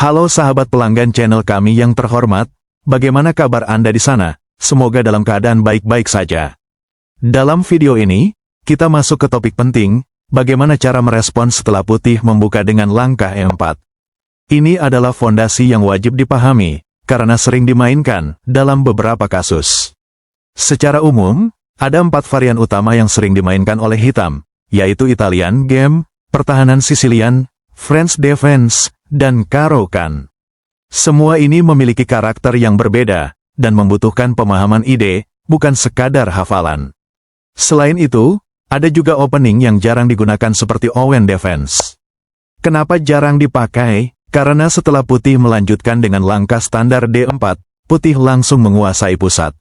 Halo sahabat pelanggan channel kami yang terhormat, bagaimana kabar Anda di sana? Semoga dalam keadaan baik-baik saja. Dalam video ini, kita masuk ke topik penting, bagaimana cara merespon setelah putih membuka dengan langkah E4. Ini adalah fondasi yang wajib dipahami, karena sering dimainkan dalam beberapa kasus. Secara umum, ada 4 varian utama yang sering dimainkan oleh hitam, yaitu Italian Game, Pertahanan Sicilian, French Defense, dan Caro-Kann. Semua ini memiliki karakter yang berbeda, dan membutuhkan pemahaman ide, bukan sekadar hafalan. Selain itu, ada juga opening yang jarang digunakan seperti Owen Defense. Kenapa jarang dipakai? Karena setelah putih melanjutkan dengan langkah standar D4, putih langsung menguasai pusat.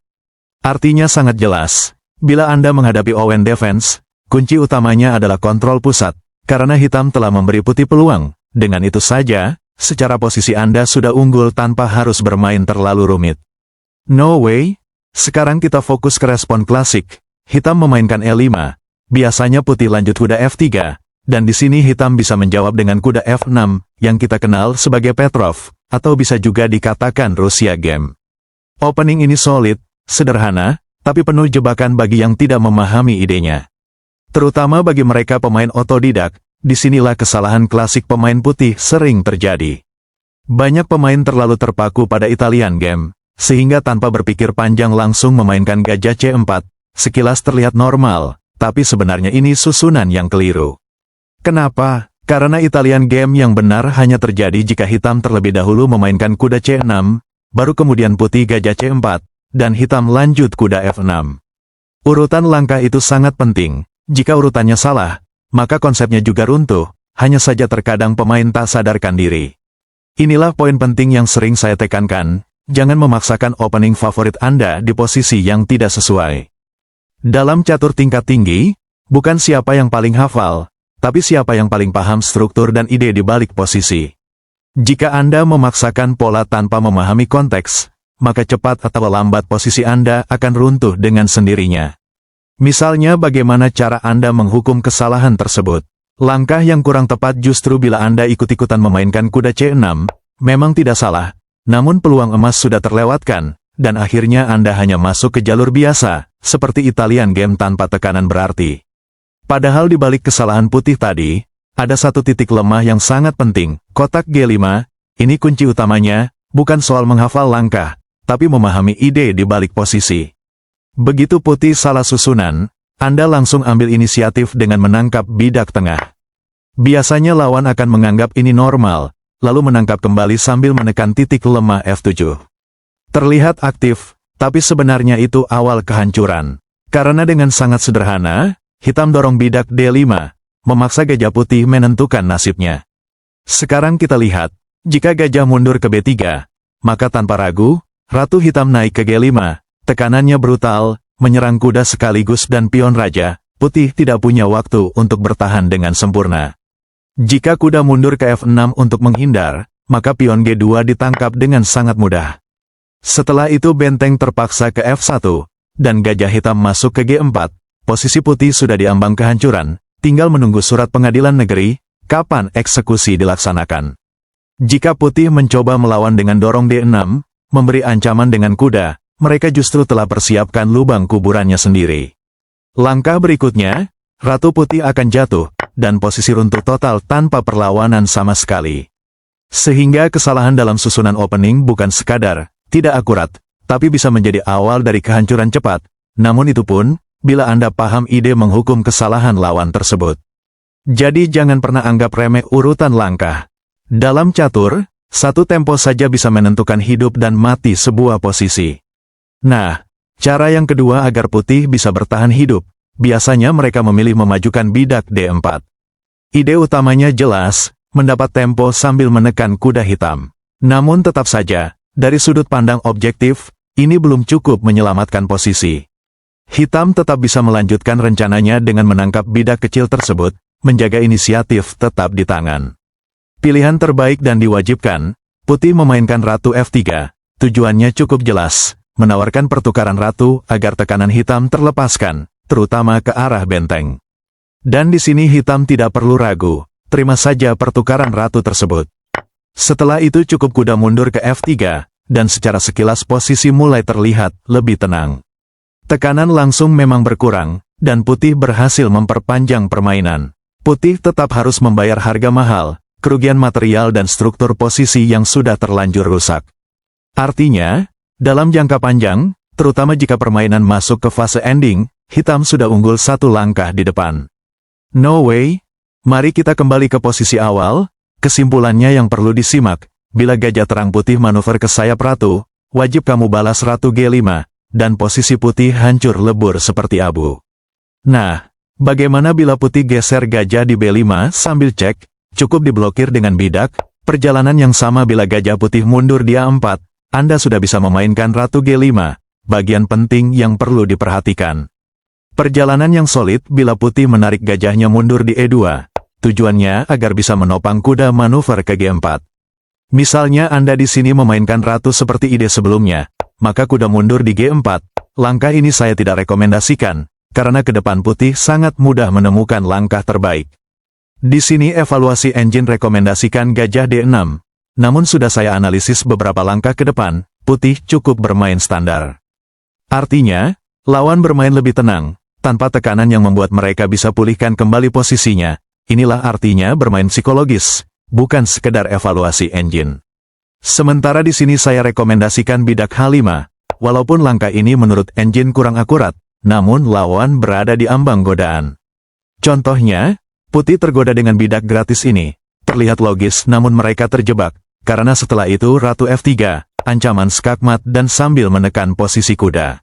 Artinya sangat jelas, bila Anda menghadapi Owen Defense, kunci utamanya adalah kontrol pusat, karena hitam telah memberi putih peluang. Dengan itu saja, secara posisi Anda sudah unggul tanpa harus bermain terlalu rumit. No way, sekarang kita fokus ke respon klasik. Hitam memainkan E5, biasanya putih lanjut kuda F3, dan di sini hitam bisa menjawab dengan kuda F6, yang kita kenal sebagai Petrov, atau bisa juga dikatakan Rusia Game. Opening ini solid, sederhana, tapi penuh jebakan bagi yang tidak memahami idenya. Terutama bagi mereka pemain otodidak, disinilah kesalahan klasik pemain putih sering terjadi. Banyak pemain terlalu terpaku pada Italian Game, sehingga tanpa berpikir panjang langsung memainkan gajah C4, sekilas terlihat normal, tapi sebenarnya ini susunan yang keliru. Kenapa? Karena Italian Game yang benar hanya terjadi jika hitam terlebih dahulu memainkan kuda C6, baru kemudian putih gajah C4, dan hitam lanjut kuda F6. Urutan langkah itu sangat penting. Jika urutannya salah, maka konsepnya juga runtuh, hanya saja terkadang pemain tak sadarkan diri. Inilah poin penting yang sering saya tekankan, jangan memaksakan opening favorit Anda di posisi yang tidak sesuai. Dalam catur tingkat tinggi, bukan siapa yang paling hafal, tapi siapa yang paling paham struktur dan ide di balik posisi. Jika Anda memaksakan pola tanpa memahami konteks, maka cepat atau lambat posisi Anda akan runtuh dengan sendirinya. Misalnya bagaimana cara Anda menghukum kesalahan tersebut. Langkah yang kurang tepat justru bila Anda ikut-ikutan memainkan kuda C6, memang tidak salah, namun peluang emas sudah terlewatkan, dan akhirnya Anda hanya masuk ke jalur biasa, seperti Italian Game tanpa tekanan berarti. Padahal di balik kesalahan putih tadi, ada satu titik lemah yang sangat penting, kotak G5, ini kunci utamanya, bukan soal menghafal langkah, tapi memahami ide di balik posisi. Begitu putih salah susunan, Anda langsung ambil inisiatif dengan menangkap bidak tengah. Biasanya lawan akan menganggap ini normal, lalu menangkap kembali sambil menekan titik lemah F7. Terlihat aktif, tapi sebenarnya itu awal kehancuran. Karena dengan sangat sederhana, hitam dorong bidak D5, memaksa gajah putih menentukan nasibnya. Sekarang kita lihat, jika gajah mundur ke B3, maka tanpa ragu, ratu hitam naik ke G5, tekanannya brutal, menyerang kuda sekaligus dan pion raja, putih tidak punya waktu untuk bertahan dengan sempurna. Jika kuda mundur ke F6 untuk menghindar, maka pion G2 ditangkap dengan sangat mudah. Setelah itu benteng terpaksa ke F1, dan gajah hitam masuk ke G4, posisi putih sudah diambang kehancuran, tinggal menunggu surat pengadilan negeri, kapan eksekusi dilaksanakan. Jika putih mencoba melawan dengan dorong D6, memberi ancaman dengan kuda, mereka justru telah persiapkan lubang kuburannya sendiri. Langkah berikutnya, ratu putih akan jatuh, dan posisi runtuh total tanpa perlawanan sama sekali. Sehingga kesalahan dalam susunan opening bukan sekadar tidak akurat, tapi bisa menjadi awal dari kehancuran cepat. Namun itu pun, bila Anda paham ide menghukum kesalahan lawan tersebut. Jadi jangan pernah anggap remeh urutan langkah. Dalam catur, satu tempo saja bisa menentukan hidup dan mati sebuah posisi. Nah, cara yang kedua agar putih bisa bertahan hidup, biasanya mereka memilih memajukan bidak D4. Ide utamanya jelas, mendapat tempo sambil menekan kuda hitam. Namun tetap saja, dari sudut pandang objektif, ini belum cukup menyelamatkan posisi. Hitam tetap bisa melanjutkan rencananya dengan menangkap bidak kecil tersebut, menjaga inisiatif tetap di tangan. Pilihan terbaik dan diwajibkan, putih memainkan ratu F3, tujuannya cukup jelas. Menawarkan pertukaran ratu agar tekanan hitam terlepaskan, terutama ke arah benteng. Dan di sini hitam tidak perlu ragu, terima saja pertukaran ratu tersebut. Setelah itu cukup kuda mundur ke F3, dan secara sekilas posisi mulai terlihat lebih tenang. Tekanan langsung memang berkurang, dan putih berhasil memperpanjang permainan. Putih tetap harus membayar harga mahal, kerugian material dan struktur posisi yang sudah terlanjur rusak. Artinya, dalam jangka panjang, terutama jika permainan masuk ke fase ending, hitam sudah unggul satu langkah di depan. No way. Mari kita kembali ke posisi awal. Kesimpulannya yang perlu disimak, bila gajah terang putih manuver ke sayap ratu, wajib kamu balas ratu G5, dan posisi putih hancur lebur seperti abu. Nah, bagaimana bila putih geser gajah di B5 sambil cek, cukup diblokir dengan bidak, perjalanan yang sama bila gajah putih mundur di A4, Anda sudah bisa memainkan ratu G5, bagian penting yang perlu diperhatikan. Perjalanan yang solid bila putih menarik gajahnya mundur di E2, tujuannya agar bisa menopang kuda manuver ke G4. Misalnya Anda di sini memainkan ratu seperti ide sebelumnya, maka kuda mundur di G4. Langkah ini saya tidak rekomendasikan, karena ke depan putih sangat mudah menemukan langkah terbaik. Di sini evaluasi engine rekomendasikan gajah D6, namun sudah saya analisis beberapa langkah ke depan, putih cukup bermain standar. Artinya, lawan bermain lebih tenang, tanpa tekanan yang membuat mereka bisa pulihkan kembali posisinya. Inilah artinya bermain psikologis, bukan sekedar evaluasi engine. Sementara di sini saya rekomendasikan bidak H5, walaupun langkah ini menurut engine kurang akurat, namun lawan berada di ambang godaan. Contohnya, putih tergoda dengan bidak gratis ini, terlihat logis namun mereka terjebak, karena setelah itu ratu F3, ancaman skakmat dan sambil menekan posisi kuda.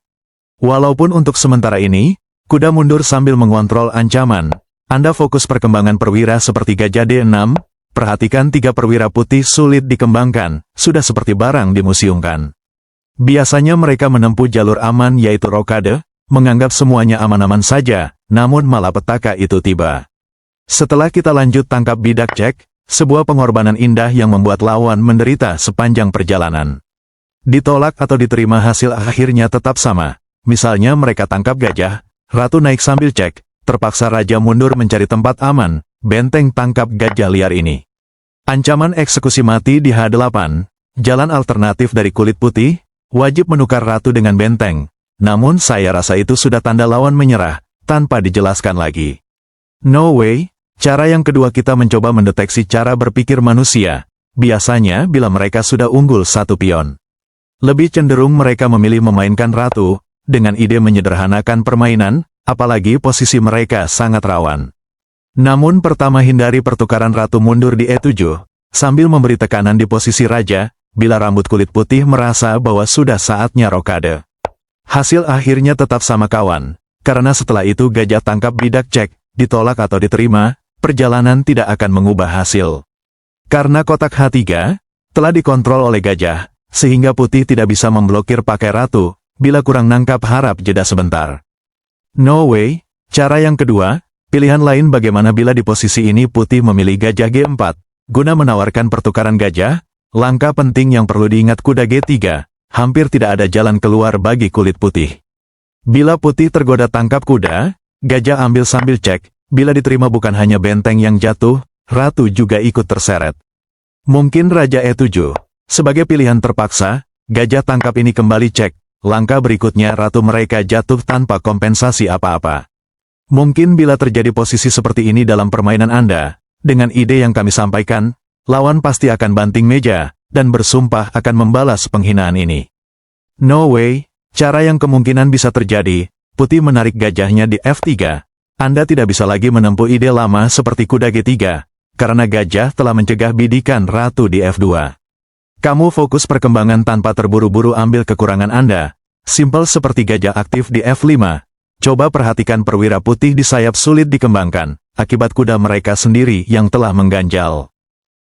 Walaupun untuk sementara ini, kuda mundur sambil mengontrol ancaman, Anda fokus perkembangan perwira seperti gajah D6, perhatikan 3 perwira putih sulit dikembangkan, sudah seperti barang dimuseumkan. Biasanya mereka menempuh jalur aman yaitu rokade, menganggap semuanya aman-aman saja, namun malapetaka itu tiba. Setelah kita lanjut tangkap bidak cek, sebuah pengorbanan indah yang membuat lawan menderita sepanjang perjalanan. Ditolak atau diterima hasil akhirnya tetap sama, misalnya mereka tangkap gajah, ratu naik sambil cek, terpaksa raja mundur mencari tempat aman, benteng tangkap gajah liar ini. Ancaman eksekusi mati di H8, jalan alternatif dari kulit putih, wajib menukar ratu dengan benteng. Namun saya rasa itu sudah tanda lawan menyerah, tanpa dijelaskan lagi. No way. Cara yang kedua kita mencoba mendeteksi cara berpikir manusia, biasanya bila mereka sudah unggul satu pion. Lebih cenderung mereka memilih memainkan ratu, dengan ide menyederhanakan permainan, apalagi posisi mereka sangat rawan. Namun pertama hindari pertukaran ratu mundur di E7, sambil memberi tekanan di posisi raja, bila rambut kulit putih merasa bahwa sudah saatnya rokade. Hasil akhirnya tetap sama kawan, karena setelah itu gajah tangkap bidak cek, ditolak atau diterima, perjalanan tidak akan mengubah hasil. Karena kotak H3, telah dikontrol oleh gajah, sehingga putih tidak bisa memblokir pakai ratu, bila kurang nangkap harap jeda sebentar. No way. Cara yang kedua, pilihan lain bagaimana bila di posisi ini putih memilih gajah G4, guna menawarkan pertukaran gajah, langkah penting yang perlu diingat kuda G3, hampir tidak ada jalan keluar bagi kulit putih. Bila putih tergoda tangkap kuda, gajah ambil sambil cek, bila diterima bukan hanya benteng yang jatuh, ratu juga ikut terseret. Mungkin raja E7, sebagai pilihan terpaksa, gajah tangkap ini kembali cek, langkah berikutnya ratu mereka jatuh tanpa kompensasi apa-apa. Mungkin bila terjadi posisi seperti ini dalam permainan Anda, dengan ide yang kami sampaikan, lawan pasti akan banting meja, dan bersumpah akan membalas penghinaan ini. No way. Cara yang kemungkinan bisa terjadi, putih menarik gajahnya di F3. Anda tidak bisa lagi menempuh ide lama seperti kuda G3, karena gajah telah mencegah bidikan ratu di F2. Kamu fokus perkembangan tanpa terburu-buru ambil kekurangan Anda, simpel seperti gajah aktif di F5. Coba perhatikan perwira putih di sayap sulit dikembangkan, akibat kuda mereka sendiri yang telah mengganjal.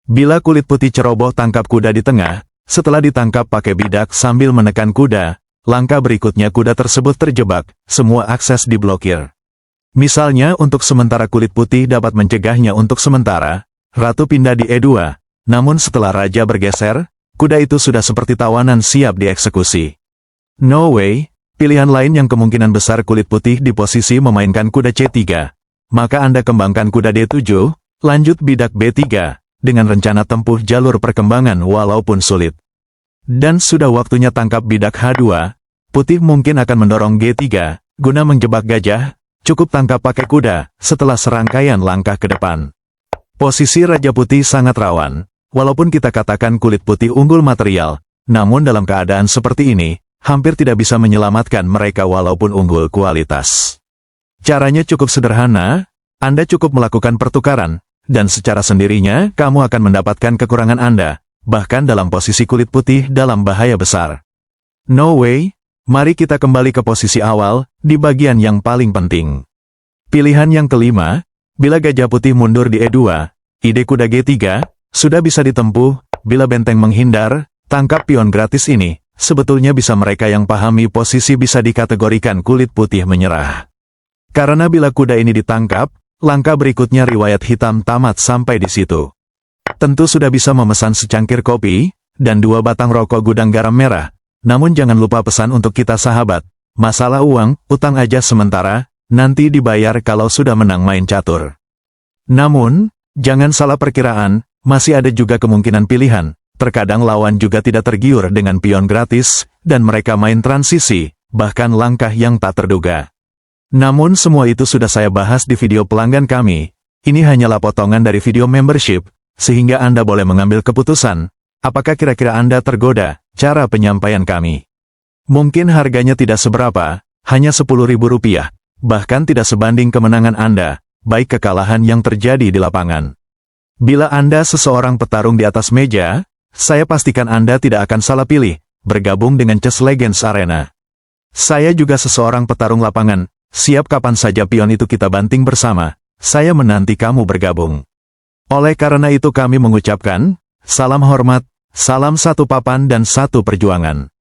Bila kulit putih ceroboh tangkap kuda di tengah, setelah ditangkap pakai bidak sambil menekan kuda, langkah berikutnya kuda tersebut terjebak, semua akses diblokir. Misalnya untuk sementara kulit putih dapat mencegahnya untuk sementara, ratu pindah di E2, namun setelah raja bergeser, kuda itu sudah seperti tawanan siap dieksekusi. No way. Pilihan lain yang kemungkinan besar kulit putih di posisi memainkan kuda C3, maka Anda kembangkan kuda D7, lanjut bidak B3, dengan rencana tempuh jalur perkembangan walaupun sulit. Dan sudah waktunya tangkap bidak H2, putih mungkin akan mendorong G3, guna menjebak gajah, cukup tangkap pakai kuda, setelah serangkaian langkah ke depan. Posisi Raja Putih sangat rawan, walaupun kita katakan kulit putih unggul material, namun dalam keadaan seperti ini, hampir tidak bisa menyelamatkan mereka walaupun unggul kualitas. Caranya cukup sederhana, Anda cukup melakukan pertukaran, dan secara sendirinya kamu akan mendapatkan kekurangan Anda, bahkan dalam posisi kulit putih dalam bahaya besar. No way, mari kita kembali ke posisi awal, di bagian yang paling penting. Pilihan yang kelima, bila gajah putih mundur di E2, ide kuda G3, sudah bisa ditempuh, bila benteng menghindar, tangkap pion gratis ini, sebetulnya bisa mereka yang pahami posisi bisa dikategorikan kulit putih menyerah. Karena bila kuda ini ditangkap, langkah berikutnya riwayat hitam tamat sampai di situ. Tentu sudah bisa memesan secangkir kopi, dan 2 batang rokok gudang garam merah. Namun jangan lupa pesan untuk kita sahabat, masalah uang, utang aja sementara, nanti dibayar kalau sudah menang main catur. Namun, jangan salah perkiraan, masih ada juga kemungkinan pilihan, terkadang lawan juga tidak tergiur dengan pion gratis, dan mereka main transisi, bahkan langkah yang tak terduga. Namun semua itu sudah saya bahas di video pelanggan kami, ini hanyalah potongan dari video membership, sehingga Anda boleh mengambil keputusan, apakah kira-kira Anda tergoda, cara penyampaian kami. Mungkin harganya tidak seberapa, hanya Rp10.000, bahkan tidak sebanding kemenangan Anda, baik kekalahan yang terjadi di lapangan. Bila Anda seseorang petarung di atas meja, saya pastikan Anda tidak akan salah pilih, bergabung dengan Chess Legends Arena. Saya juga seseorang petarung lapangan, siap kapan saja pion itu kita banting bersama, saya menanti kamu bergabung. Oleh karena itu kami mengucapkan, salam hormat, salam satu papan dan satu perjuangan.